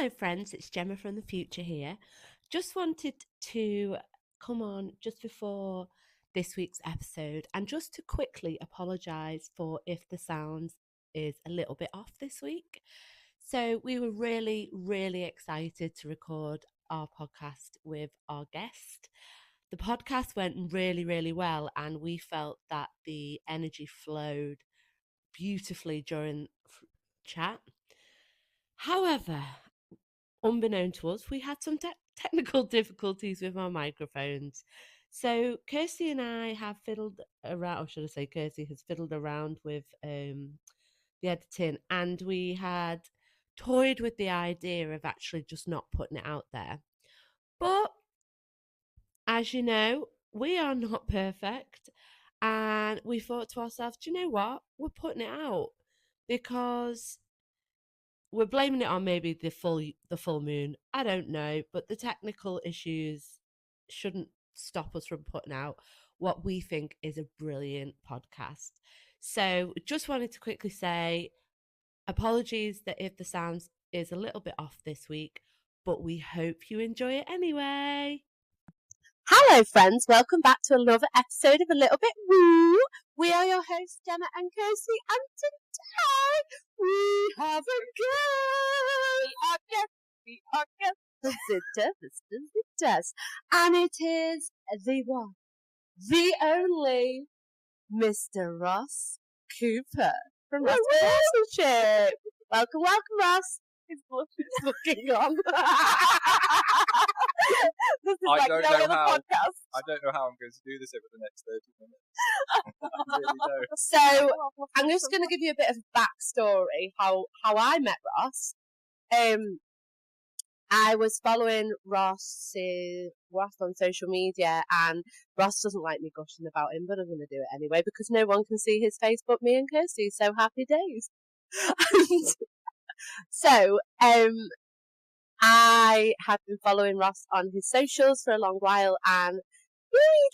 Hello friends, it's Gemma from the future here. Just wanted to come on just before this week's episode and just to quickly apologise for if the sound is a little bit off this week. So we were really excited to record our podcast with our guest. The podcast went really well and we felt that the energy flowed beautifully during chat. However, unbeknown to us, we had some technical difficulties with our microphones. So Kirsty and I have fiddled around, or should I say Kirsty has fiddled around with the editing, and we had toyed with the idea of actually just not putting it out there. But as you know, we are not perfect, and we thought to ourselves, do you know what? We're putting it out because we're blaming it on maybe the full moon. I don't know, but the technical issues shouldn't stop us from putting out what we think is a brilliant podcast. So just wanted to quickly say apologies that if the sound is a little bit off this week, but we hope you enjoy it anyway. Hello friends, welcome back to another episode of A Little Bit Woo. We are your hosts Gemma and Kirsty, and today we have a guest. And it is the one, the only Mr. Ross Cooper from Rosca Horsemanship. Welcome, Ross. He's looking on. This is I don't know how I'm going to do this over the next 30 minutes. I really don't. So I'm just going to give you a bit of a backstory how I met Ross. I was following Ross on social media, and Ross doesn't like me gushing about him, but I'm going to do it anyway because no one can see his face but me and Kirsty. So happy days. So I have been following Ross on his socials for a long while, and you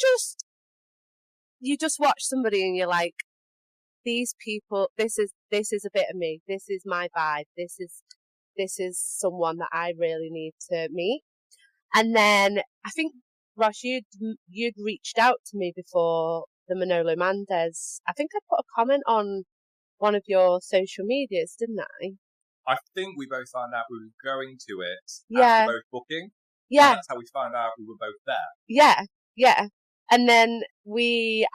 just watch somebody and you're like, these people, this is a bit of me. This is my vibe. This is someone that I really need to meet. And then I think Ross, you'd reached out to me before the Manolo Mendez. I think I put a comment on one of your social medias, didn't I? I think we both found out we were going to it after both booking. Yeah. And that's how we found out we were both there. Yeah. And then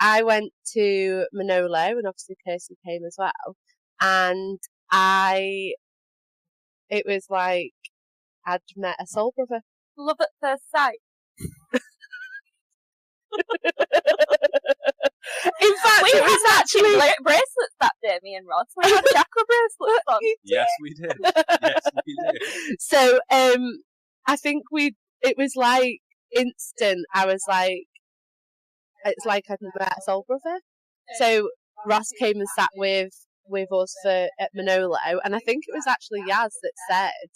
I went to Manolo, and obviously Kirsty came as well. And it was like I'd met a soul brother. Love at first sight. In fact, we had actually bracelets that day, me and Ross. We had chakra bracelets on. Yes, we did. So, I think it was like instant. I was like, it's like I'd met a soul brother. So Ross came and sat with us at Manolo, and I think it was actually Yaz that said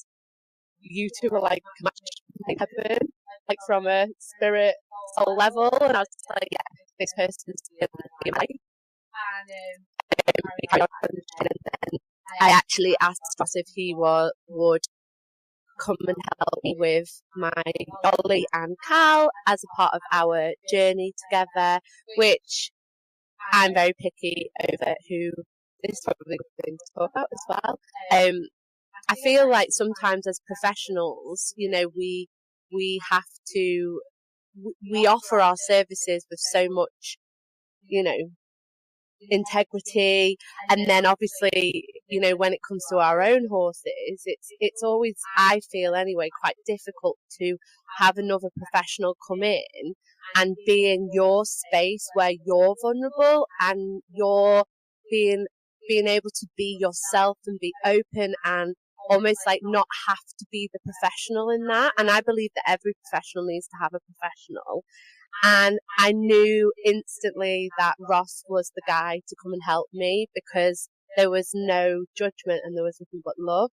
you two were like matched heaven, like from a spirit soul level, and I was just like, yeah, this person's really right. And then I actually asked Ross if he would come and help me with my Dolly and Cal as a part of our journey together, which I'm very picky over who this is probably a good thing to talk about as well. I feel like sometimes as professionals, we have to, we offer our services with so much, integrity, and then obviously, when it comes to our own horses, it's always, I feel anyway, quite difficult to have another professional come in and be in your space where you're vulnerable and you're being able to be yourself and be open and almost like not have to be the professional in that. And I believe that every professional needs to have a professional. And I knew instantly that Ross was the guy to come and help me because there was no judgment and there was nothing but love.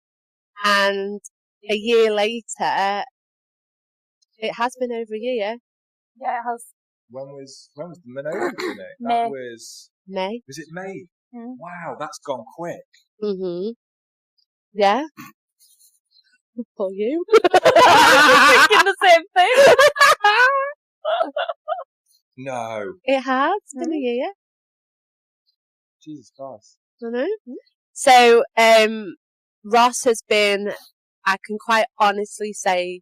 And a year later, it has been over a year. Yeah, it has. When was the Manolo clinic? May. That was May. Was it May? Mm. Wow, that's gone quick. Mhm. Yeah. For you. I'm thinking the same thing. No. It has been a year. Jesus Christ. I know. So, Ross has been, I can quite honestly say,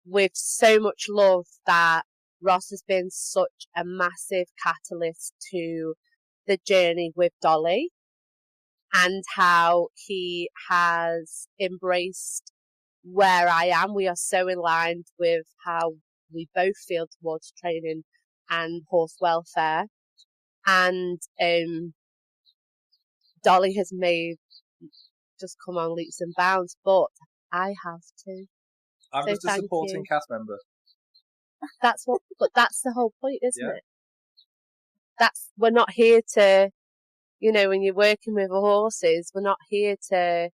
with so much love, that Ross has been such a massive catalyst to the journey with Dolly, and how he has embraced where I am. We are so aligned with how we both feel towards training and horse welfare. And Dolly has just come on leaps and bounds, but I have to. I'm So just a supporting cast member. But that's the whole point, isn't it? We're not here to, when you're working with horses, we're not here to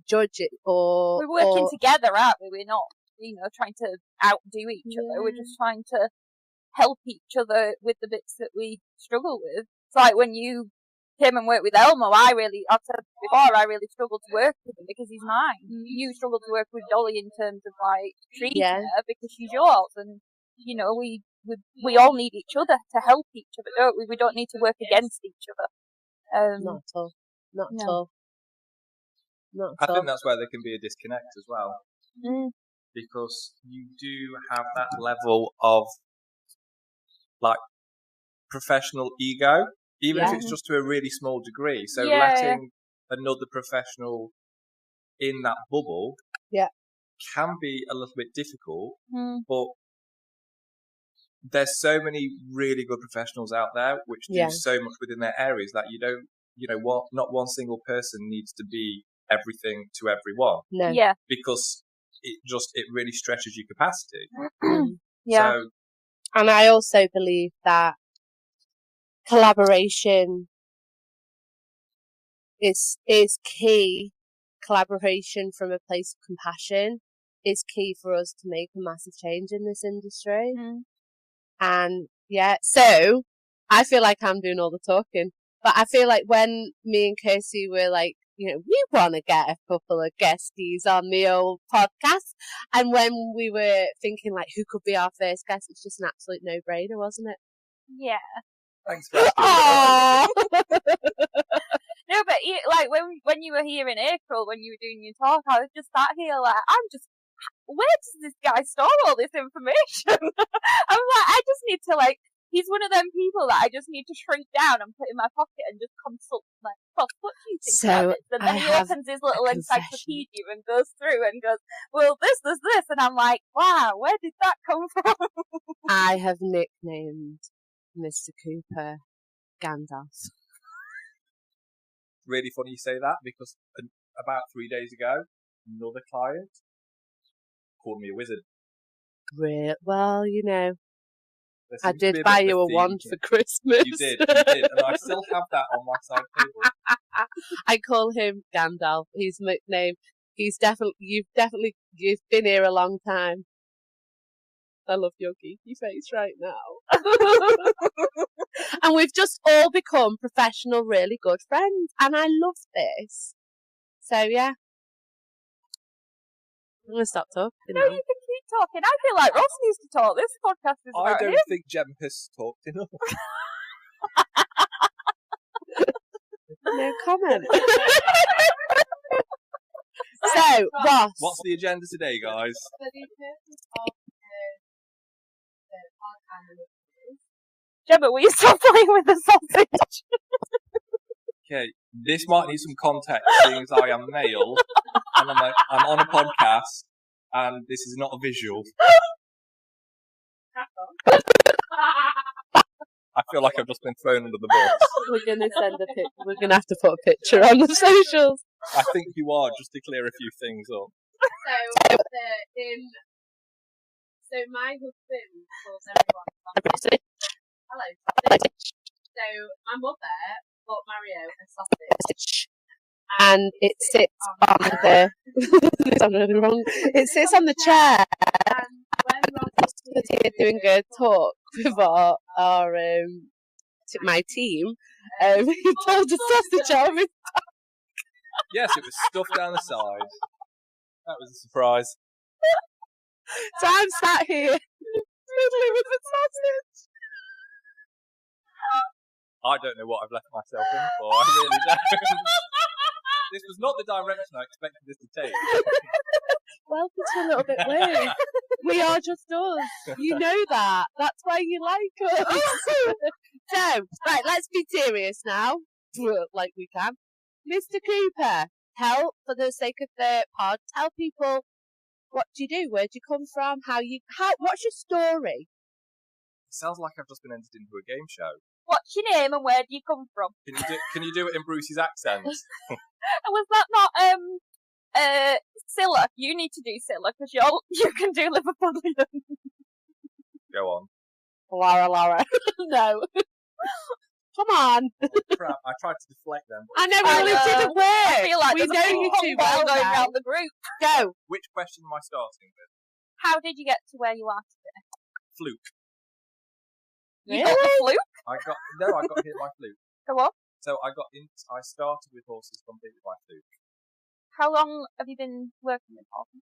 judge it we're working together, aren't we? We're not, trying to outdo each other. We're just trying to help each other with the bits that we struggle with. It's like when you came and worked with Elmo, I've said before, I really struggled to work with him because he's mine. You struggle to work with Dolly in terms of like treating her because she's yours, and we all need each other to help each other, don't we? We don't need to work against each other. Not at all. Not at all. I think that's where there can be a disconnect as well. Because you do have that level of like professional ego, even if it's just to a really small degree. So letting another professional in that bubble can be a little bit difficult, but there's so many really good professionals out there which do so much within their areas that you don't, not one single person needs to be everything to everyone. No. Yeah. Because it really stretches your capacity. Yeah. So, and I also believe that collaboration is key. Collaboration from a place of compassion is key for us to make a massive change in this industry. And so I feel like I'm doing all the talking, but I feel like when me and Kirsty were like, we want to get a couple of guesties on the old podcast, and when we were thinking like who could be our first guest, it's just an absolute no-brainer, wasn't it? Yeah. Thanks for asking. No, but like when you were here in April, when you were doing your talk, I was just sat here like, where does this guy store all this information? I'm like, I just need to he's one of them people that I just need to shrink down and put in my pocket and just consult. Like, what do you think about this? And then he opens his little encyclopedia and goes through and goes, well, this, and I'm like, wow, where did that come from? I have nicknamed Mr. Cooper Gandalf. Really funny you say that, because about 3 days ago, another client called me a wizard. Real? Well, I did buy you a wand for Christmas. You did, and I still have that on my side table. I call him Gandalf. His nickname. You've been here a long time. I love your geeky face right now. And we've just all become professional, really good friends, and I love this. So yeah. I'm going to stop talking. No, you can keep talking. I feel like Ross needs to talk. This podcast is about I don't him. think Jemma has talked enough. No comment. So, Ross. What's the agenda today, guys? For the purpose of the podcast, Jemma, will you stop playing with the sausage? Okay, this might need some context, seeing as I am male, and I'm on a podcast, and this is not a visual. I feel like I've just been thrown under the bus. We're gonna send a pic. We're gonna have to put a picture on the socials. I think you are, just to clear a few things up. So my husband calls everyone. Hello. So my mother bought Mario a sausage, and it sits on the. I'm really wrong. It sits on the chair. And when Ross was here doing a talk with my team, he pulled a sausage out of his. Yes, it was stuffed down the side. That was a surprise. So I'm sat here fiddling with the sausage. I don't know what I've left myself in for. I really don't. This was not the direction I expected this to take. Well, it's a little bit weird. We are just us. You know that. That's why you like us. So, right, let's be serious now. Like we can. Mr. Cooper, for the sake of the pod, tell people, what do you do? Where do you come from? What's your story? It sounds like I've just been entered into a game show. What's your name and where do you come from? Can you do it in Bruce's accent? Was that not Scylla? You need to do Scylla because you can do Liverpudlian. Go on. Laura. No. Come on. Oh, crap, I tried to deflect them. I know, but it didn't work. I feel like we know you too well going now. around the group. Go. Which question am I starting with? How did you get to where you are today? Fluke. You got the fluke? I got hit by fluke. Go on. So I started with horses completely by fluke. How long have you been working with horses?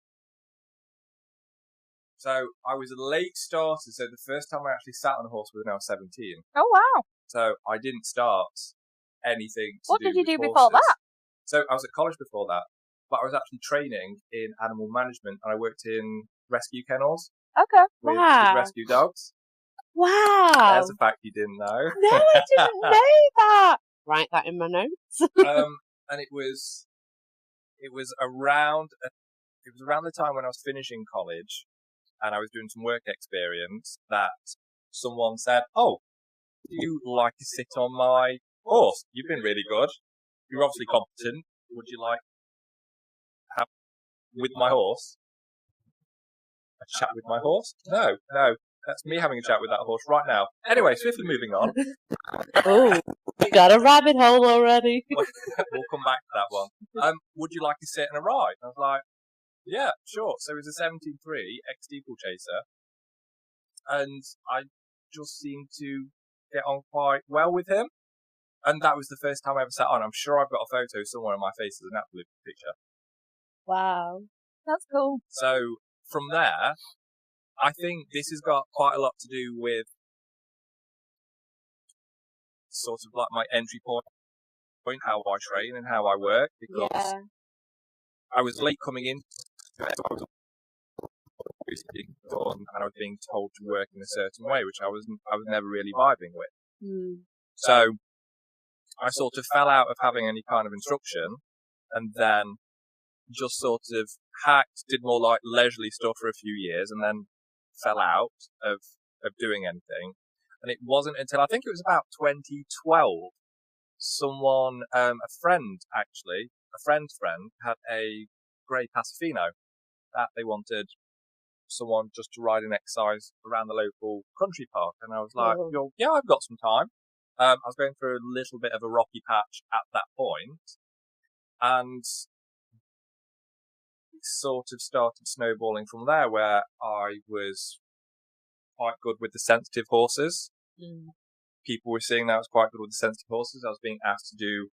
So I was a late starter, so the first time I actually sat on a horse was when I was 17. Oh, wow. So I didn't start anything to What do did you with do horses. before that? So I was at college before that, but I was actually training in animal management and I worked in rescue kennels Okay. with Wow. rescue dogs. Wow. There's a fact you didn't know. No, I didn't know that. Write that in my notes. And it was around the time when I was finishing college and I was doing some work experience that someone said, "Oh, do you like to sit on my horse? You've been really good. You're obviously competent. Would you like to have with my horse? A chat with my horse? No. That's me having a chat with that horse right now. Anyway, swiftly moving on. Oh, we got a rabbit hole already. We'll come back to that one. Would you like to sit in a ride? I was like, yeah, sure. So it was a 17.3 ex-steeplechaser. And I just seemed to get on quite well with him. And that was the first time I ever sat on. I'm sure I've got a photo somewhere on my face as an absolute picture. Wow. That's cool. So from there, I think this has got quite a lot to do with sort of like my entry point, how I train and how I work, because I was late coming in, and I was being told to work in a certain way, which I was never really vibing with. Mm. So I sort of fell out of having any kind of instruction, and then just sort of hacked, did more like leisurely stuff for a few years, and then fell out of doing anything. And it wasn't until I think it was about 2012, someone, a friend's friend had a grey Pasifino that they wanted someone just to ride and exercise around the local country park. And I was like, yeah, I've got some time. I was going through a little bit of a rocky patch at that point, and it sort of started snowballing from there, where I was quite good with the sensitive horses. Mm. People were seeing that I was quite good with the sensitive horses. I was being asked to do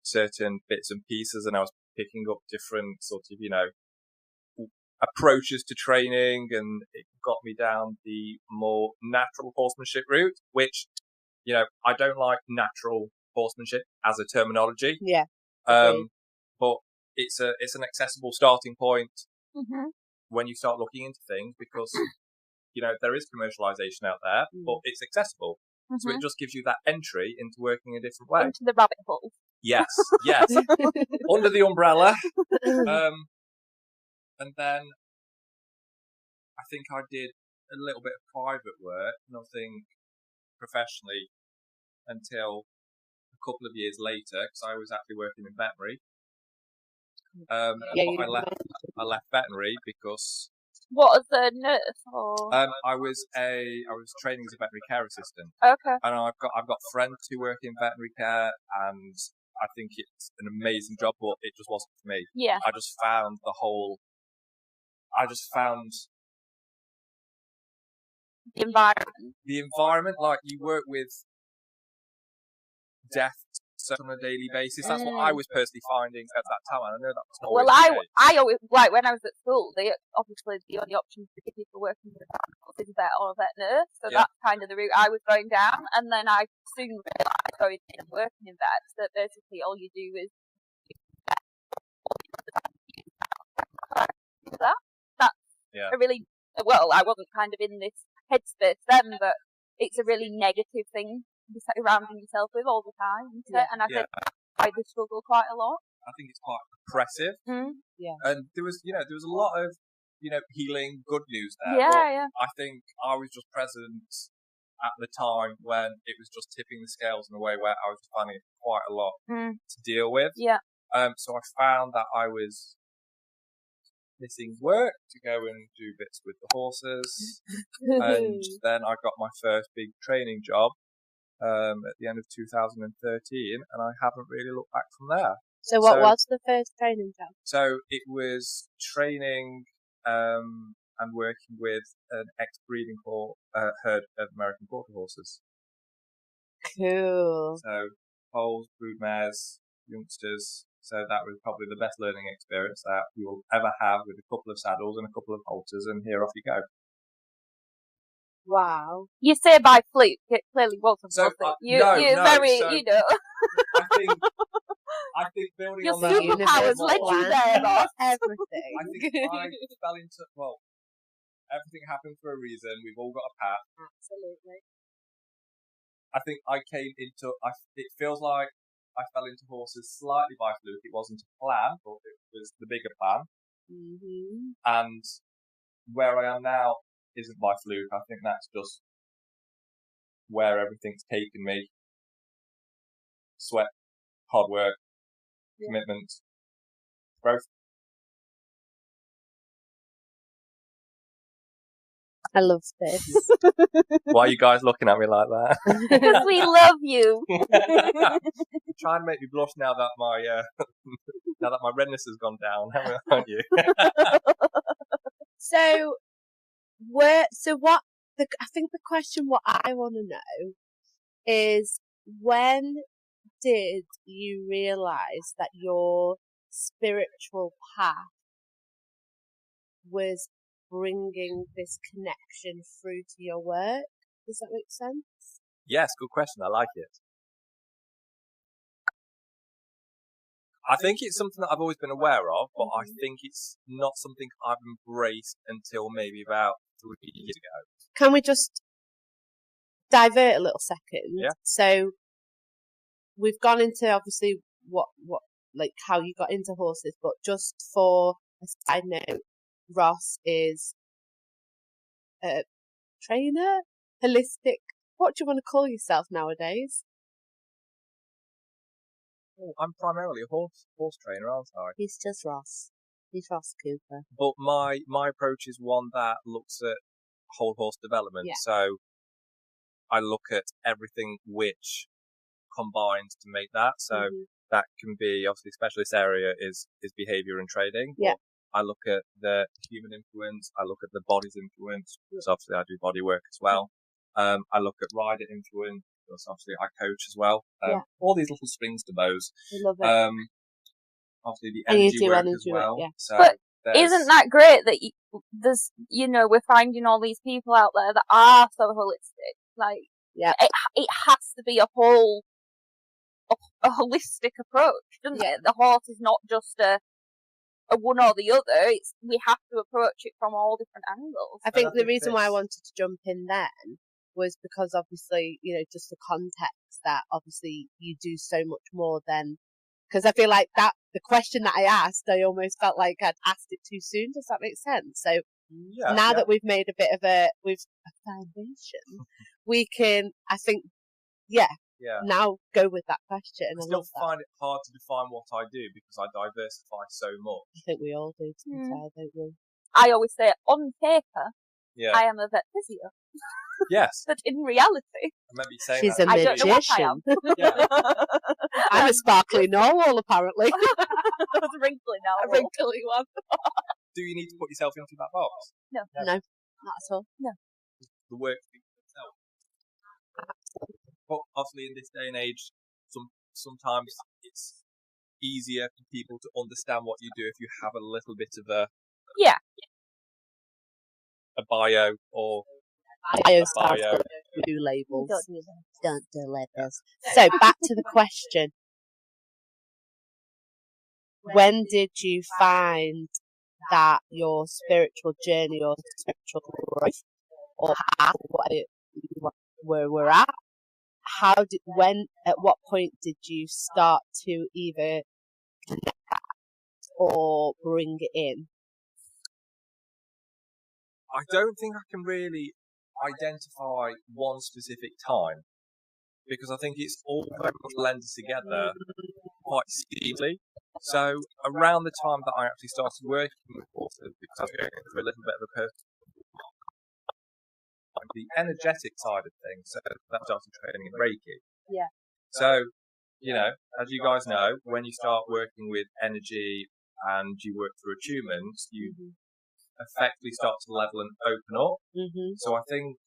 certain bits and pieces, and I was picking up different sort of, approaches to training, and it got me down the more natural horsemanship route, which, I don't like natural horsemanship as a terminology. Yeah. But it's an accessible starting point when you start looking into things, because, there is commercialization out there, but it's accessible. So it just gives you that entry into working a different way. Into the rabbit hole. Yes. Under the umbrella. And then I think I did a little bit of private work, nothing professionally, until a couple of years later, because I was actually working in veterinary. I left veterinary because... What, as a nurse or? I was training as a veterinary care assistant. Okay. And I've got friends who work in veterinary care, and I think it's an amazing job, but it just wasn't for me. Yeah. I just found the environment. The environment, like, you work with deaf on a daily basis. That's what I was personally finding at that time, and I know that was not well, always the case. I always, like, when I was at school, obviously the only option for people working with animals is vet or a vet nurse, so that's kind of the route I was going down, and then I soon realised going in and working in vets that basically all you do is that's a really, well, I wasn't kind of in this headspace then, but it's a really negative thing to be surrounding yourself with all the time, isn't it? And I think I do struggle quite a lot. I think it's quite oppressive. And there was a lot of, healing, good news there. I think I was just present at the time when it was just tipping the scales in a way where I was finding it quite a lot to deal with. So I found that I was missing work to go and do bits with the horses. And then I got my first big training job at the end of 2013, and I haven't really looked back from there. So what was the first training job? So it was training and working with an ex-breeding herd of American quarter horses. Cool. So foals, broodmares, youngsters. So that was probably the best learning experience that you will ever have, with a couple of saddles and a couple of halters, and here off you go. Wow. You say by fluke, it clearly wasn't. So, you're very, I think building your on that, superpowers led you there, boss. Everything. I think I fell into, everything happened for a reason. We've all got a path. Absolutely. I think I came into, it feels like I fell into horses slightly by fluke. It wasn't a plan, but it was the bigger plan. And where I am now isn't by fluke. I think that's just where everything's taken me. Sweat, hard work, commitment, growth. I love this. Why are you guys looking at me like that? Because we love you. Trying to make me blush now that my redness has gone down, haven't you? So what? I think the question what I want to know is, when did you realise that your spiritual path was bringing this connection through to your work? Does that make sense? Yes, good question. I like it. I think it's something that I've always been aware of, but I think it's not something I've embraced until maybe about 3 years ago. Can we just divert a little second? Yeah. So we've gone into obviously what like how you got into horses, but just for a side note, Ross is a trainer, holistic. What do you want to call yourself nowadays? Oh, I'm primarily a horse trainer, aren't I? He's just Ross. He's Ross Cooper. But my approach is one that looks at whole horse development. Yeah. So I look at everything which combines to make that. So that can be, obviously, specialist area is behaviour and trading. Yeah. I look at the human influence. I look at the body's influence, because obviously I do bodywork as well. I look at rider influence, because obviously I coach as well. All these little strings to bows. I love it. Obviously the energy work as well. Yeah. So but isn't that great that there's, we're finding all these people out there that are so holistic? Like, it has to be a holistic approach, doesn't it? The horse is not just a one or the other. We have to approach it from all different angles. I think the reason why I wanted to jump in then was because obviously, just the context that obviously you do so much more than, because I feel like that the question that I asked, I almost felt like I'd asked it too soon. Does that make sense? So now that we've made a bit of a foundation, we can, I think, now go with that question. I still find it hard to define what I do because I diversify so much. I think we all do, to be fair, don't we? I always say, on paper, I am a vet physio. Yes. But in reality, I remember you saying she's that. a magician. I'm a sparkly narwhal, apparently. I was a wrinkly narwhal. A wrinkly one. Do you need to put yourself into that box? No, not at all. No. The work speaks for itself. But obviously, in this day and age, some sometimes it's easier for people to understand what you do if you have a little bit of a bio or bio. We do labels. Don't do labels. So back to the question. When did you find that your spiritual journey or spiritual growth or path, where we're at, at what point did you start to either connect or bring it in? I don't think I can really identify one specific time, because I think it's all very much blended together quite seamlessly. So around the time that I actually started working with horses, because I was going through a little bit of a personal, the energetic side of things, so that started training in Reiki. Yeah. So, as you guys know, when you start working with energy and you work through attunements, you effectively start to level and open up. So I think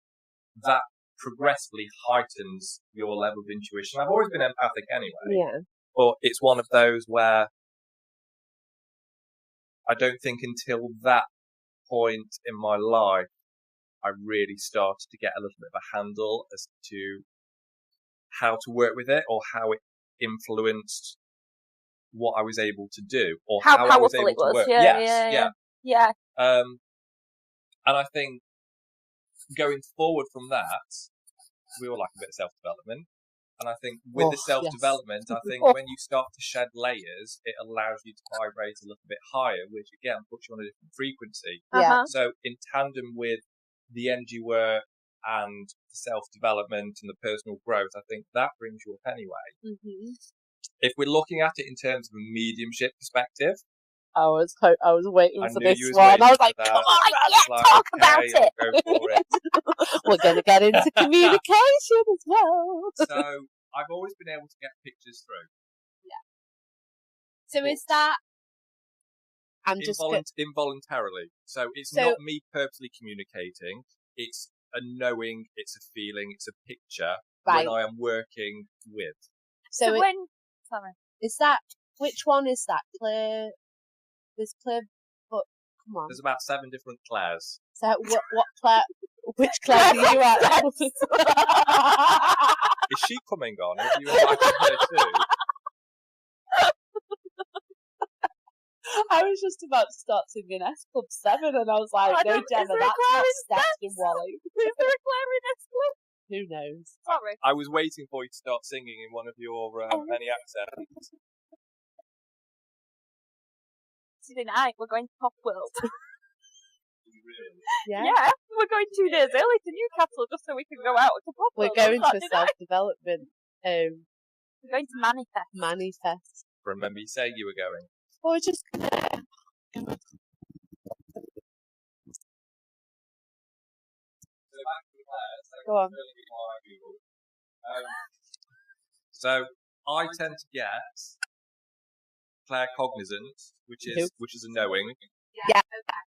that progressively heightens your level of intuition. I've always been empathic anyway, but it's one of those where I don't think until that point in my life I really started to get a little bit of a handle as to how to work with it or how it influenced what I was able to do or how I was able to work. Yeah. And I think going forward from that, we all like a bit of self-development. And I think with the self-development, I think when you start to shed layers, it allows you to vibrate a little bit higher, which again puts you on a different frequency. So in tandem with the energy work and the self-development and the personal growth, I think that brings you up anyway. If we're looking at it in terms of a mediumship perspective, I was waiting for this one. I was like, come on, talk about it. Go for it. We're going to get into communication as well. So I've always been able to get pictures through. So is that... involuntarily. So it's not me purposely communicating. It's a knowing, it's a feeling, it's a picture when I am working with. So is that... Which one is that? Claire... There's Claire, but come on. There's about 7 different Claires. So what Claire? Which Claire are you at? Is she coming on? Have you invited her too? I was just about to start singing S Club 7, and I was like, no, Gemma, that's not Steph and Wally. Is there a Claire in S Club? Who knows? Sorry. I was waiting for you to start singing in one of your many accents. Tonight we're going to Pop World. Yeah, we're going 2 days early to Newcastle just so we can go out to Pop World. We're going to self-development. We're going to Manifest. Remember you saying you were going? Or just go on. So I tend to get claircognizant, which is a knowing. Yeah.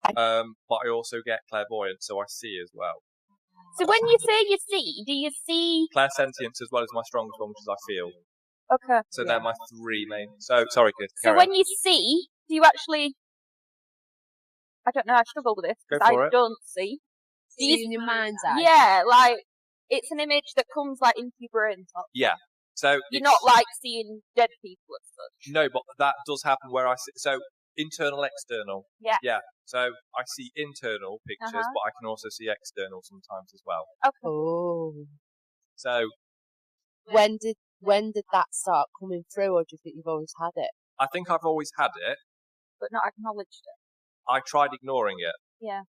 But I also get clairvoyant, so I see as well. So when you say you see, do you see clairsentience as well as my strongest one, which is I feel. Okay. So they're my 3 main. So sorry, Kirsty. So when you see, do you actually? I don't know. I struggle with this because I don't see. Do you see in your mind's eye? Yeah, like it's an image that comes like into your brain. Yeah. So you're not like seeing dead people as such. No, but that does happen where I see. So internal, external. Yeah. Yeah. So I see internal pictures, but I can also see external sometimes as well. Okay. Oh. So when did that start coming through, or do you think you've always had it? I think I've always had it, but not acknowledged it. I tried ignoring it. Yeah.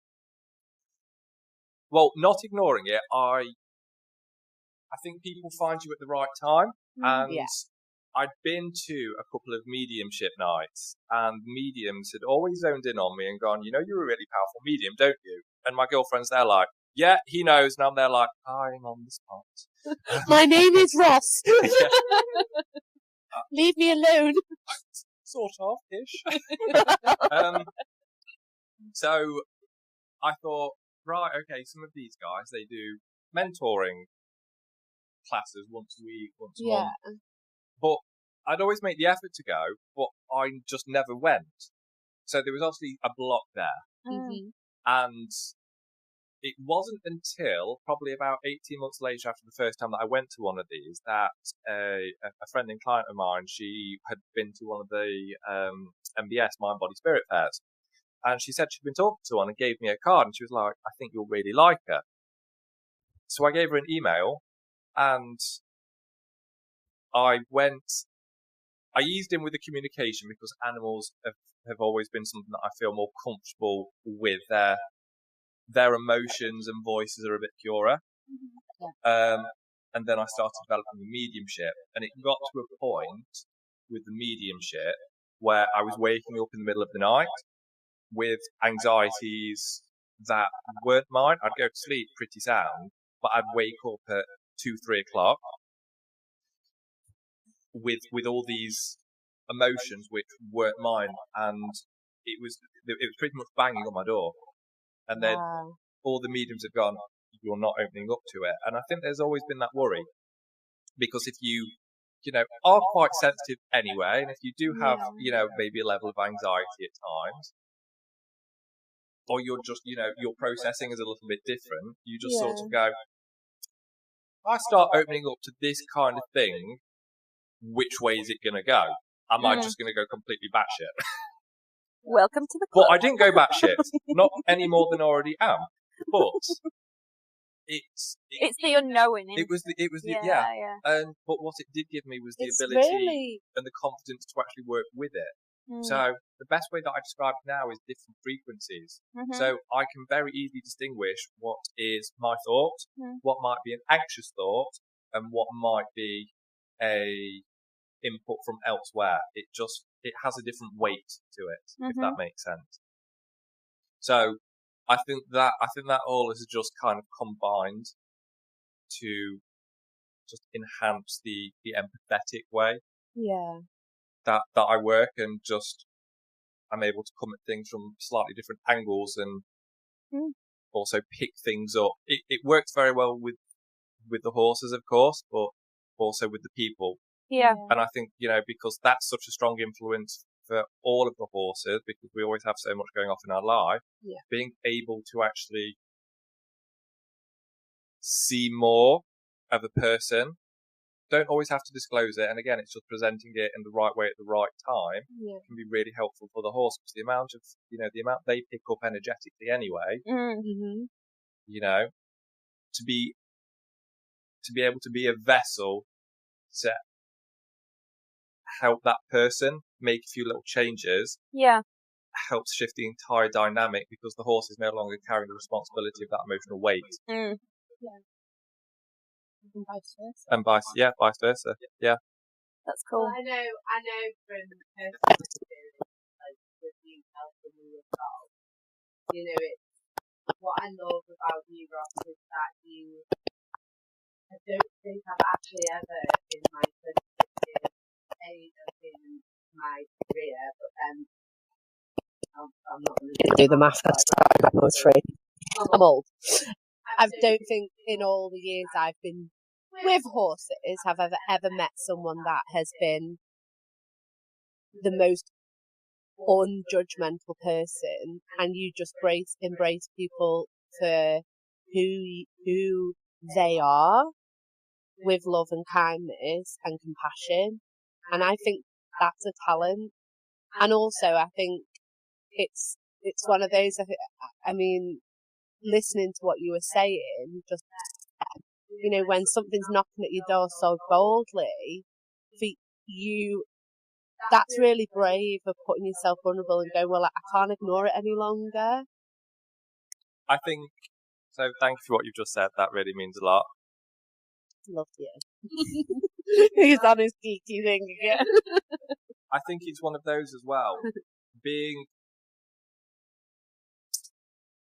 Well, not ignoring it. I think people find you at the right time, and I'd been to a couple of mediumship nights, and mediums had always zoned in on me and gone, you're a really powerful medium, don't you? And my girlfriend's there like, yeah, he knows, and I'm there like, I'm on the spot. My name is Ross. Leave me alone. Sort of, ish. So I thought, right, okay, some of these guys, they do mentoring classes once a week, once a month. But I'd always make the effort to go, but I just never went. So there was obviously a block there. Mm-hmm. And it wasn't until probably about 18 months later, after the first time that I went to one of these, that a friend and client of mine, she had been to one of the MBS, Mind, Body, Spirit fairs. And she said she'd been talking to one and gave me a card. And she was like, I think you'll really like her. So I gave her an email and I eased in with the communication because animals have always been something that I feel more comfortable with. Their emotions and voices are a bit purer. Yeah. And then I started developing the mediumship, and it got to a point with the mediumship where I was waking up in the middle of the night with anxieties that weren't mine. I'd go to sleep pretty sound, but I'd wake up at 2-3 o'clock with all these emotions which weren't mine, and it was pretty much banging on my door. And then all the mediums have gone, you're not opening up to it. And I think there's always been that worry, because if you are quite sensitive anyway, and if you do have maybe a level of anxiety at times, or you're just your processing is a little bit different, you just sort of go, I start opening up to this kind of thing, which way is it going to go? Am I just going to go completely batshit? Welcome to the club. But I didn't go batshit, not any more than I already am. But it's the unknown. It was the but what it did give me was the ability and the confidence to actually work with it. So the best way that I describe it now is different frequencies. So I can very easily distinguish what is my thought, what might be an anxious thought, and what might be a input from elsewhere. It has a different weight to it, if that makes sense. So I think that all is just kind of combined to just enhance the empathetic way that I work, and just I'm able to come at things from slightly different angles and also pick things up. It works very well with the horses, of course, but also with the people. Yeah. And I think, because that's such a strong influence for all of the horses, because we always have so much going off in our life, being able to actually see more of a person, don't always have to disclose it. And again, it's just presenting it in the right way at the right time can be really helpful for the horse, because the amount they pick up energetically anyway, to be able to be a vessel to help that person make a few little changes helps shift the entire dynamic, because the horse is no longer carrying the responsibility of that emotional weight. And vice versa. Vice versa. Yeah. That's cool. Well, I know from personal experience, like with you helping me as well, it's what I love about you, Ross, is that I don't think I've actually ever in my 26 years in my career, but then I'm not going to do the math. That's time. I was free. I'm old. I don't think in all the years I've been with horses have I ever met someone that has been the most unjudgmental person, and you just embrace people for who they are, with love and kindness and compassion. And I think that's a talent. And also I think it's one of those, I mean, listening to what you were saying, just, when something's knocking at your door so boldly, for you, that's really brave of putting yourself vulnerable and going, well, I can't ignore it any longer. I think, so thank you for what you've just said. That really means a lot. Loved you. He's on his geeky thing again. I think it's one of those as well.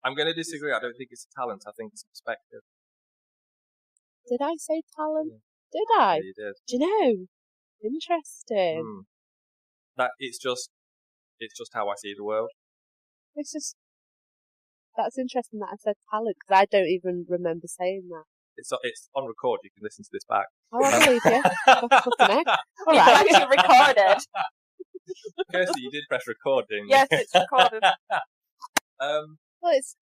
I'm going to disagree. I don't think it's a talent. I think it's a perspective. Did I say talent? Did I? Yeah, you did. Do you know? Interesting. It's just how I see the world. That's interesting that I said talent, because I don't even remember saying that. It's on record. You can listen to this back. Oh, I believe you. All right. Actually recorded. Kirsty, you did press record, didn't you? Yes, it's recorded. Well,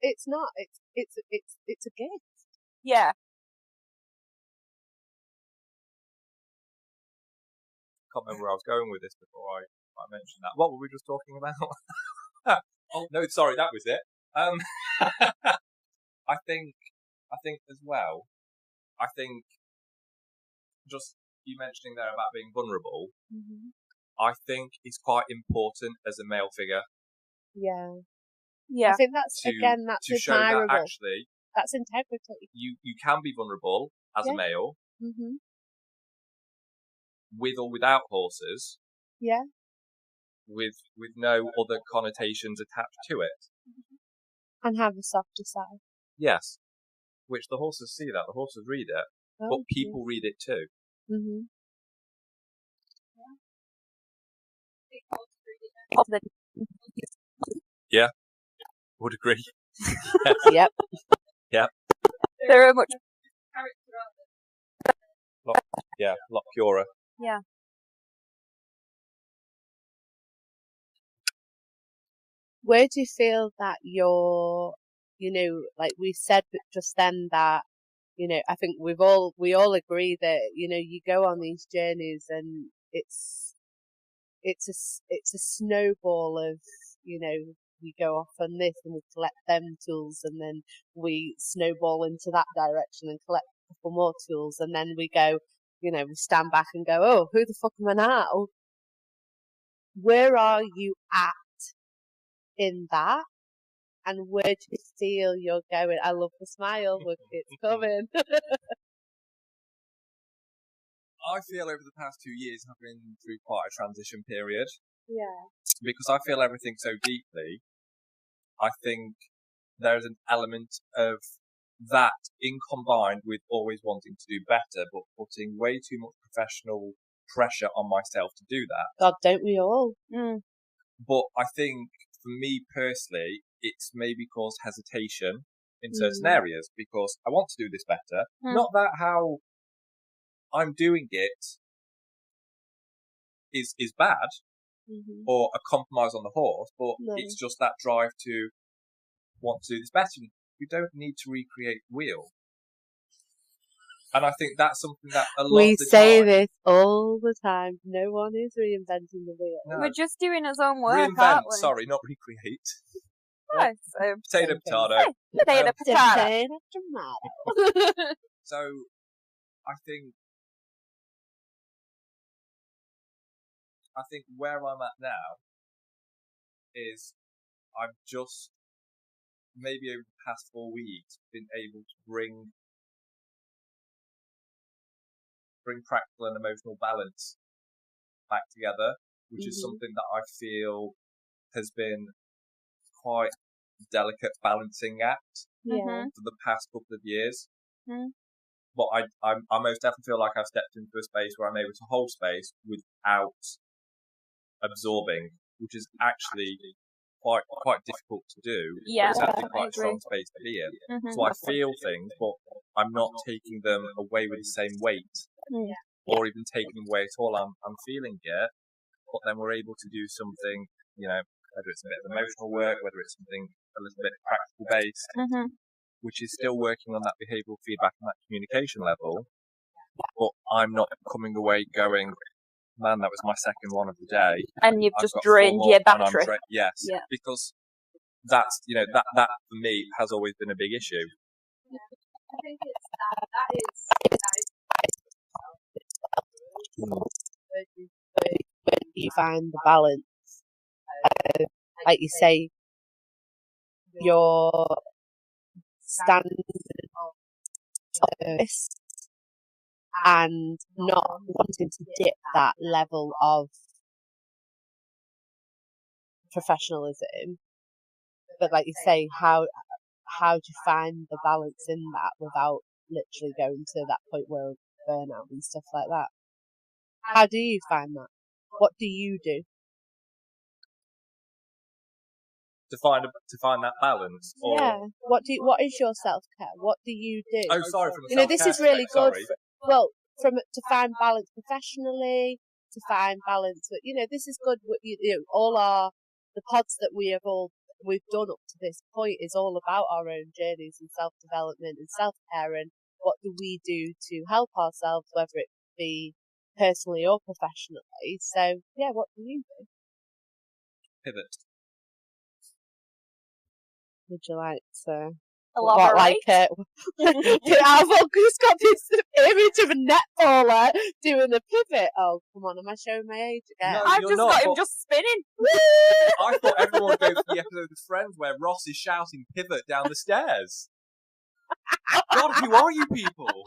it's not. It's a gift. Yeah. Can't remember where I was going with this before I mentioned that. What were we just talking about? Oh no, sorry, that was it. I think as well. I think just you mentioning there about being vulnerable. Mm-hmm. I think is quite important as a male figure. Yeah. Yeah. I think that's to show admirable. that actually that's integrity. You can be vulnerable as a male. Mm-hmm. With or without horses. Yeah. With no other connotations attached to it. And have a softer side. Yes. Which the horses see that. The horses read it. But people read it too. Mm-hmm. Yeah. Would agree. Yep. Yep. They're a much a lot purer. Yeah. Where do you feel that you're, like we said just then that, I think we all agree that, you go on these journeys and it's a snowball of, we go off on this and we collect them tools and then we snowball into that direction and collect a couple more tools and then we go, we stand back and go, oh, who the fuck am I now? Where are you at in that? And where do you feel you're going? I love the smile. Look, it's coming. I feel over the past 2 years I've been through quite a transition period. Yeah. Because I feel everything so deeply, I think there's an element of that in combined with always wanting to do better, but putting way too much professional pressure on myself to do that. God, don't we all? Mm. But I think for me personally, it's maybe caused hesitation in certain areas because I want to do this better. Not that how I'm doing it is bad or a compromise on the horse, but it's just that drive to want to do this better. You don't need to recreate the wheel. And I think that's something that a lot we of the say time, this all the time. No one is reinventing the wheel. No. We're just doing his own work, reinvent, aren't we? sorry, not recreate. Right, so Potato, potato. Potato, potato. So, I think where I'm at now is I've just maybe over the past 4 weeks been able to bring practical and emotional balance back together, which is something that I feel has been quite a delicate balancing act for the past couple of years. But I most definitely feel like I've stepped into a space where I'm able to hold space without absorbing, which is actually quite difficult to do. Yeah, it's actually quite a strong space to be in. So I feel things, but I'm not taking them away with the same weight, or even taking them away at all. I'm feeling it, but then we're able to do something, whether it's a bit of emotional work, whether it's something a little bit practical based, which is still working on that behavioural feedback and that communication level. But I'm not coming away going, man, that was my second one of the day. And you've just drained your battery. Yes, because that's, that for me has always been a big issue. I think it's that is when you find the balance. Like you say, your standard of service and not wanting to dip that level of professionalism. But like you say, how do you find the balance in that without literally going to that point where burnout and stuff like that? How do you find that? What do you do? To find that balance, or what is your self-care? What do you do? Oh, sorry, from the this is really good. To find balance professionally, to find balance. But, you know, this is good. You know, the pods that we've done up to this point is all about our own journeys and self-development and self-care, and what do we do to help ourselves, whether it be personally or professionally. So, yeah, what do you do? Pivot. Would you like to... Elaborate. I've just got this image of a netballer doing a pivot. Oh, come on, am I showing my age again? No, I've just got him just spinning. I thought everyone would go for the episode of Friends where Ross is shouting pivot down the stairs. God, who are you people?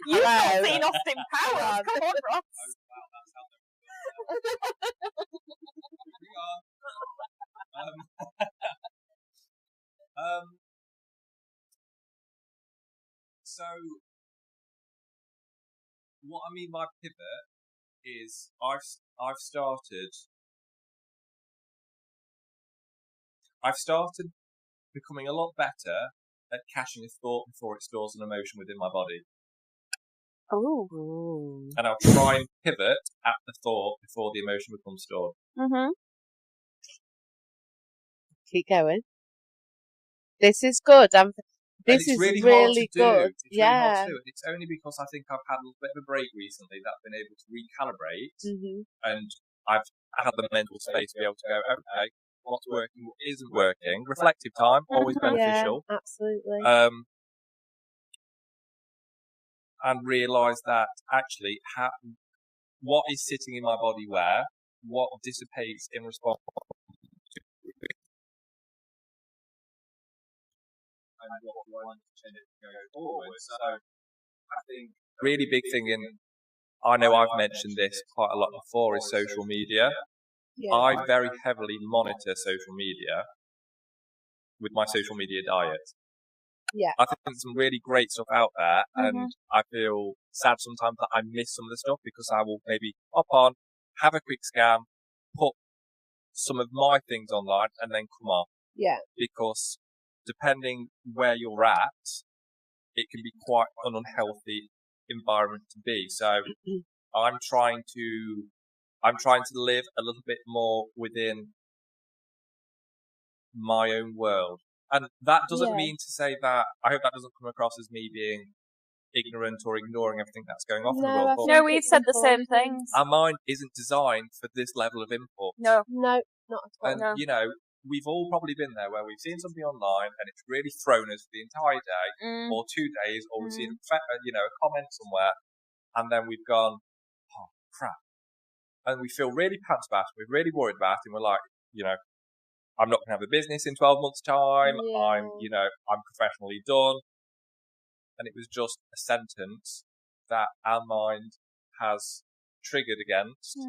You've not seen Austin Powers. Come on, Ross. So, what I mean by pivot is I've started becoming a lot better at catching a thought before it stores an emotion within my body. Oh. And I'll try and pivot at the thought before the emotion becomes stored. Mm-hmm. Keep going. This is good. This is really good. It's really hard to do. It's only because I think I've had a little bit of a break recently that I've been able to recalibrate, and I've had the mental space to be able to go, okay, what's working, what isn't working. Reflective time, always beneficial. Yeah, absolutely. And realise that actually what is sitting in my body where, what dissipates in response to and what do I want to change it to go forward. So I think really big thing I know I've mentioned this quite a lot before, is social media. Yeah. I very heavily monitor social media with my social media diet. Yeah. I think there's some really great stuff out there, and I feel sad sometimes that I miss some of the stuff because I will maybe hop on, have a quick scan, put some of my things online, and then come off. Yeah. Because depending where you're at, it can be quite an unhealthy environment to be. So I'm trying to live a little bit more within my own world. And that doesn't mean to say that, I hope that doesn't come across as me being ignorant or ignoring everything that's going on in the world. But no, we've said the same things. Our mind isn't designed for this level of input. No, not at all. And, you know, we've all probably been there where we've seen something online and it's really thrown us for the entire day or 2 days, or we've seen, a comment somewhere, and then we've gone, oh, crap. And we feel really pants about it, we're really worried about it, and we're like, I'm not going to have a business in 12 months' time. Yeah. I'm professionally done. And it was just a sentence that our mind has triggered against,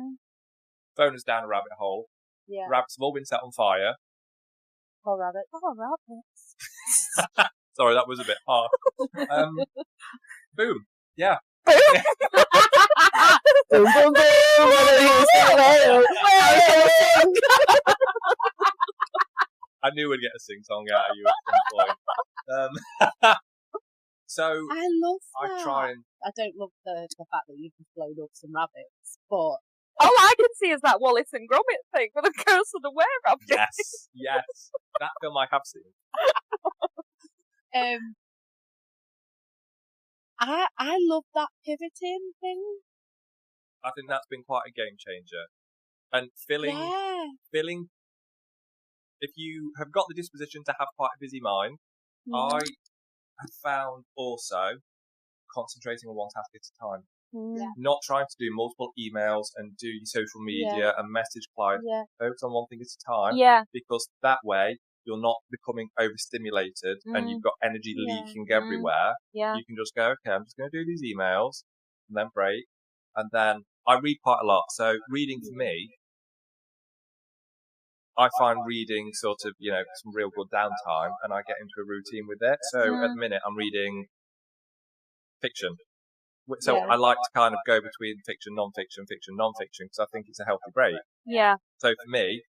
thrown us down a rabbit hole. Yeah. Rabbits have all been set on fire. Oh, rabbits. Oh, rabbits. Sorry, that was a bit hard. Boom. Yeah. Boom. Boom, boom, boom. I knew we'd get a sing-song out of you at some point. So I love that. I don't love the fact that you've blown up some rabbits, but all I can see is that Wallace and Gromit thing with the Curse of the Were-Rabbit. Yes, that film I have seen. I love that pivoting thing. I think that's been quite a game changer, and filling. If you have got the disposition to have quite a busy mind, I have found also concentrating on one task at a time. Not trying to do multiple emails and do your social media and message clients. Focus on one thing at a time. Yeah. Because that way you're not becoming overstimulated and you've got energy leaking everywhere. Yeah. You can just go, okay, I'm just going to do these emails and then break. And then I read quite a lot. So reading for me, I find reading sort of, some real good downtime, and I get into a routine with it. So at the minute I'm reading fiction. So I like to kind of go between fiction, non-fiction, fiction, non-fiction, because I think it's a healthy break. Yeah. So for me,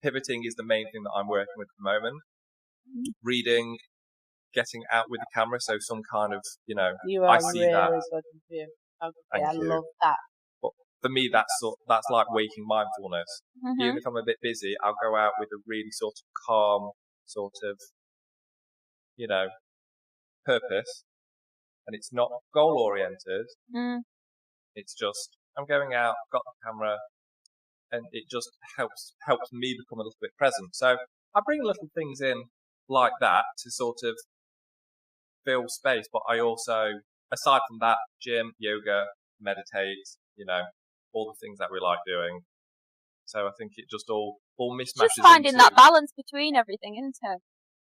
pivoting is the main thing that I'm working with at the moment. Reading, getting out with the camera, so some kind of, you are I see really that. Good. I love that. But for me, that's like waking mindfulness. Even if I'm a bit busy, I'll go out with a really sort of calm, sort of, purpose, and it's not goal oriented. It's just I'm going out, got the camera, and it just helps me become a little bit present. So I bring little things in like that to sort of fill space, but I also, aside from that, gym, yoga, meditate, all the things that we like doing. So I think it just all mismatches. Just finding that balance between everything, isn't it?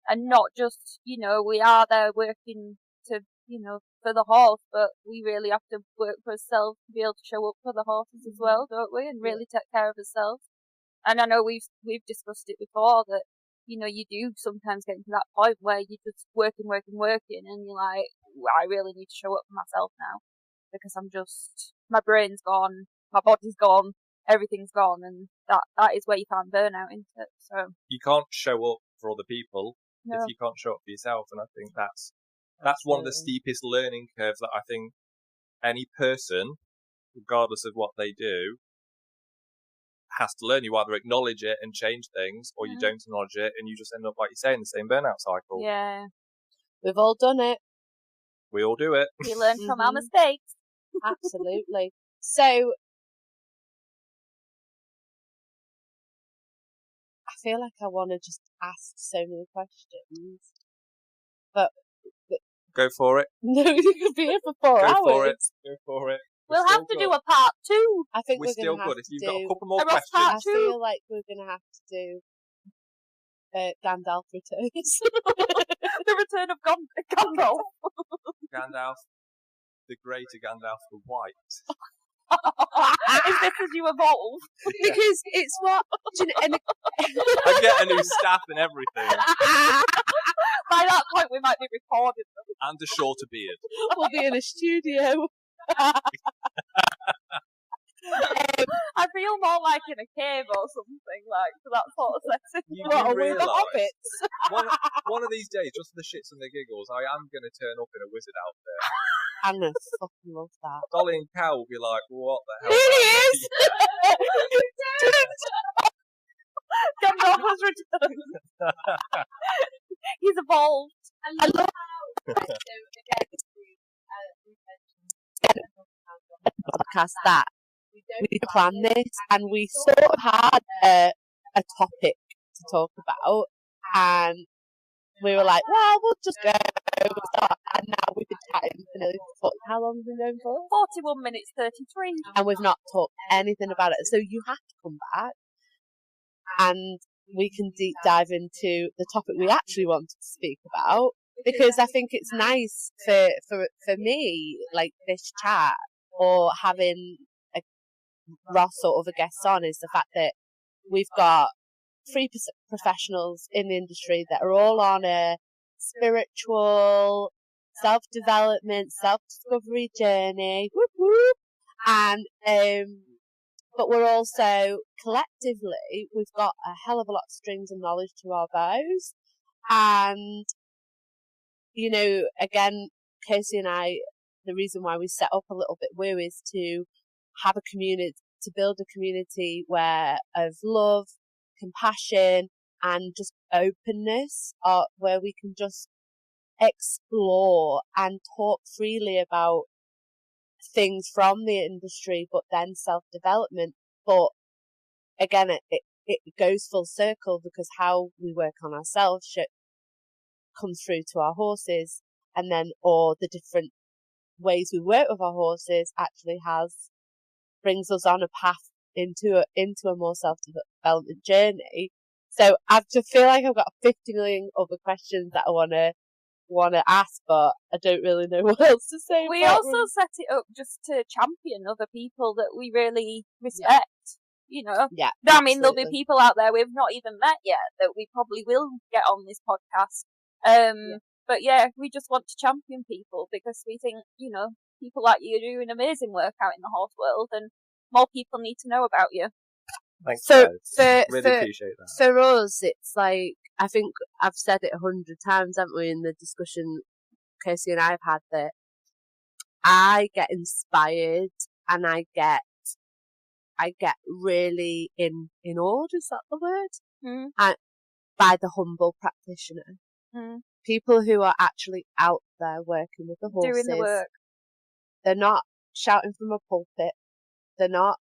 And not just, we are there working to, for the horse, but we really have to work for ourselves to be able to show up for the horses as well, don't we? And really take care of ourselves. And I know we've discussed it before that, you do sometimes get to that point where you're just working, and you're like, I really need to show up for myself now, because my brain's gone, my body's gone, everything's gone, and that is where you find burnout, isn't it? So you can't show up for other people if you can't show up for yourself, and I think that's one of the steepest learning curves that I think any person, regardless of what they do, has to learn. You either acknowledge it and change things, or you don't acknowledge it, and you just end up, like you say, in the same burnout cycle. Yeah. We've all done it. We all do it. We learn from our mistakes. Absolutely. So, I feel like I want to just ask so many questions, but go for it. No, you could be here for 4 hours. Go for it. We'll have to do a part 2. I think we're still good. If you've got a couple more questions, I feel like we're going to have to do Gandalf returns. The return of Gandalf. Gandalf, the greater Gandalf the White. Is this as you evolve? Because it's what... I get a new staff and everything. By that point, we might be recording them. And a shorter beard. We'll be in a studio. I feel more like in a cave or something, like, for that sort of setting. You do realise, one of these days, just for the shits and the giggles, I am going to turn up in a wizard outfit. I'm going to fucking love that. Dolly and Cal will be like, what the hell? Here he is! Gandalf has returned. He's evolved. I love podcast that we planned this, and we sort of had a topic to talk about, and we were like, well, we'll just go start, and now we've been chatting for nearly, how long have we been going for? 41 minutes 33. And we've not talked anything about it, so you have to come back and we can deep dive into the topic we actually wanted to speak about, because I think it's nice for me, like this chat or having a Ross sort of a guest on, is the fact that we've got 3 professionals in the industry that are all on a spiritual, self-development, self-discovery journey, and but we're also collectively, we've got a hell of a lot of strings and knowledge to our bows, and again, Kirsty and I, the reason why we set up a little bit Woo is to have a community, to build a community of love, compassion, and just openness, where we can just explore and talk freely about things from the industry, but then self-development. But again, it goes full circle, because how we work on ourselves comes through to our horses, and then or the different ways we work with our horses actually brings us on a path into a more self-development journey. So I just feel like I've got 50 million other questions that I want to ask, but I don't really know what else to say. We also set it up just to champion other people that we really respect. Yeah. I mean, there'll be people out there we've not even met yet that we probably will get on this podcast. But yeah, we just want to champion people, because we think, people like you are doing amazing work out in the horse world, and more people need to know about you. Thanks, so guys. Really appreciate that. For us, it's like, I think I've said it 100 times, haven't we, in the discussion Kirsty and I have had, that I get inspired and I get I get really in awe, is that the word? And by the humble practitioner. People who are actually out there working with the horses. Doing the work. They're not shouting from a pulpit. They're not,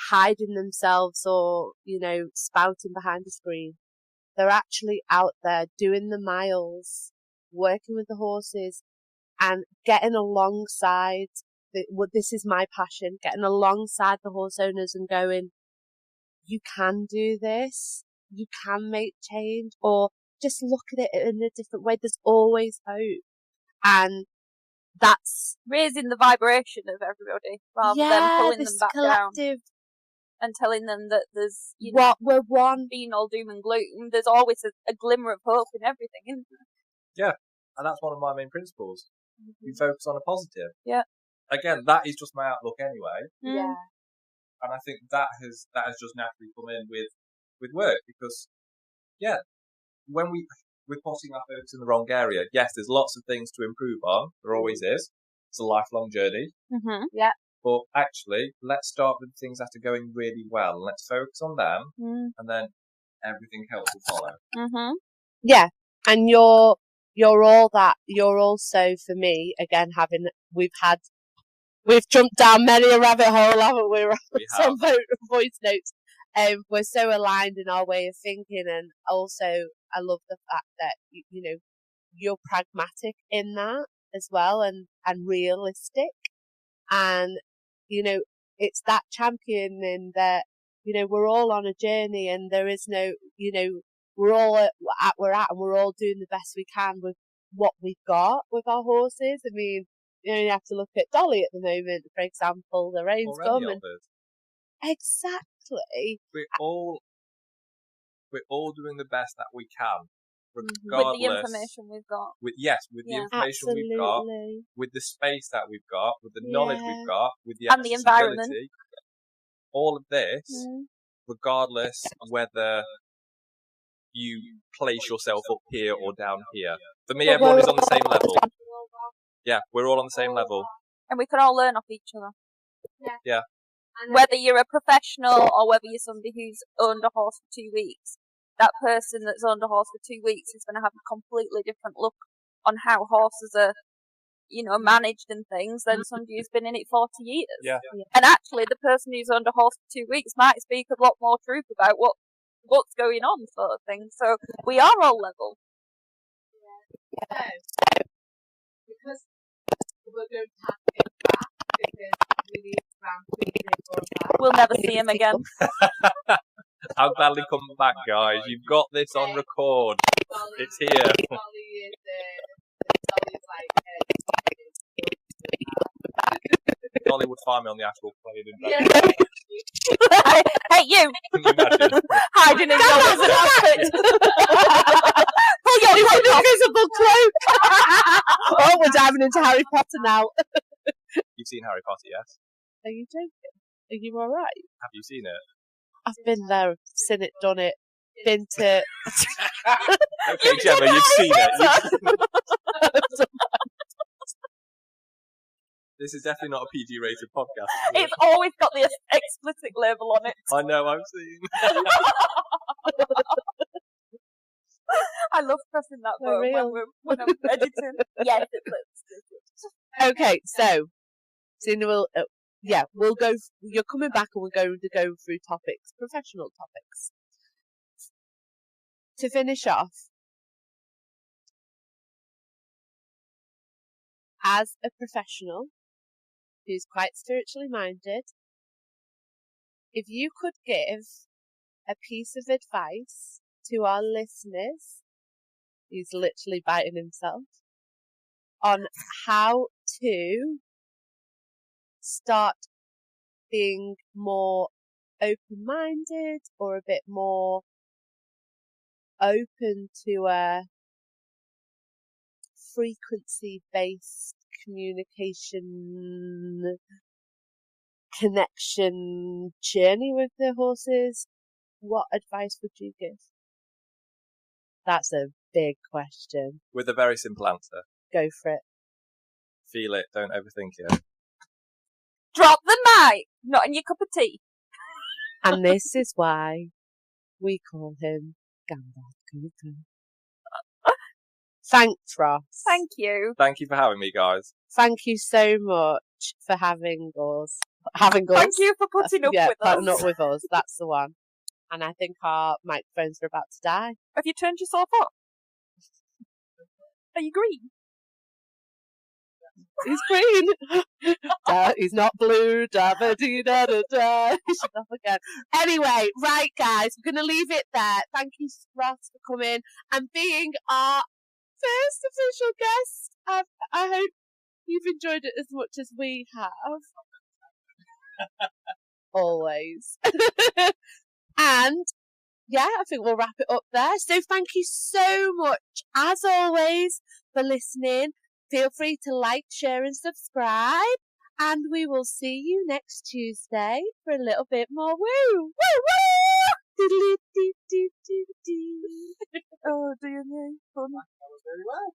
hiding themselves or, spouting behind a screen. They're actually out there doing the miles, working with the horses and getting alongside, this is my passion, getting alongside the horse owners and going, you can do this, you can make change, or just look at it in a different way. There's always hope. And that's raising the vibration of everybody rather than pulling them back down and telling them that there's, we're one. Being all doom and gloom, there's always a glimmer of hope in everything, isn't there? Yeah, and that's one of my main principles. You focus on a positive. Yeah. Again, that is just my outlook anyway. Yeah. And I think that has just naturally come in with work because, when we're putting our focus in the wrong area, yes, there's lots of things to improve on. There always is. It's a lifelong journey. Yeah. But actually, let's start with things that are going really well. Let's focus on them, and then everything else will follow. Yeah, and you're all that. You're also, for me, again, we've jumped down many a rabbit hole, haven't we? We have. Some voice notes. We're so aligned in our way of thinking, and also I love the fact that you're pragmatic in that as well, and realistic, and it's that championing that we're all on a journey, and there is no we're all at we're at, and we're all doing the best we can with what we've got with our horses. I mean, you have to look at Dolly at the moment, for example. The rain's coming. Exactly. We're all doing the best that we can, regardless. With the information we've got. With the information we've got, with the space that we've got, with the knowledge we've got, with the and the environment. All of this, regardless of whether you place yourself up here or down here. For me, everyone is on the same level. Yeah, we're all on the same level. And we can all learn off each other. Yeah. Whether you're a professional or whether you're somebody who's owned a horse for 2 weeks, that person that's owned a horse for 2 weeks is going to have a completely different look on how horses are, managed and things than somebody who's been in it 40 years. Yeah. And actually, the person who's owned a horse for 2 weeks might speak a lot more truth about what's going on, sort of thing. So we are all level. Yeah. So, because we're going to have to get back because we need to we'll never see him again. I'll gladly come back, guys. You've got this on record. It's here. Dolly would find me on the actual plane. Hey, you! Can you imagine? Hiding in Dolly's outfit. Pull your invisible cloak. Oh, we're diving into Harry Potter now. You've seen Harry Potter, yes? Are you joking? Are you alright? Have you seen it? I've been there, seen it, done it, been to... Okay, Gemma, you've seen it. This is definitely not a PG-rated podcast. It's always got the explicit label on it. I know, I've seen. I love pressing that button when I'm editing. Yes, it looks. Okay, so we'll go. You're coming back, and we're going to go through topics, professional topics. To finish off, as a professional who's quite spiritually minded, if you could give a piece of advice to our listeners, he's literally biting himself, on how to start being more open-minded or a bit more open to a frequency-based communication connection journey with the horses, what advice would you give? That's a big question. With a very simple answer. Go for it. Feel it, don't overthink it. Drop the mic. Not in your cup of tea. And this is why we call him Gandalf Cooper. Thanks, Ross. Thank you. Thank you for having me, guys. Thank you so much for having us. Thank you for putting up with us. Putting up with us. That's the one. And I think our microphones are about to die. Have you turned yourself up? Are you green? He's green. He's not blue. Da-ba-dee-da-da-da. She's off again. Anyway, right, guys, we're going to leave it there. Thank you, Ross, for coming and being our first official guest. I hope you've enjoyed it as much as we have. Always. And yeah, I think we'll wrap it up there. So thank you so much, as always, for listening. Feel free to like, share and subscribe. And we will see you next Tuesday for a little bit more woo! Woo woo! Oh, do you know? Fun. That was very well.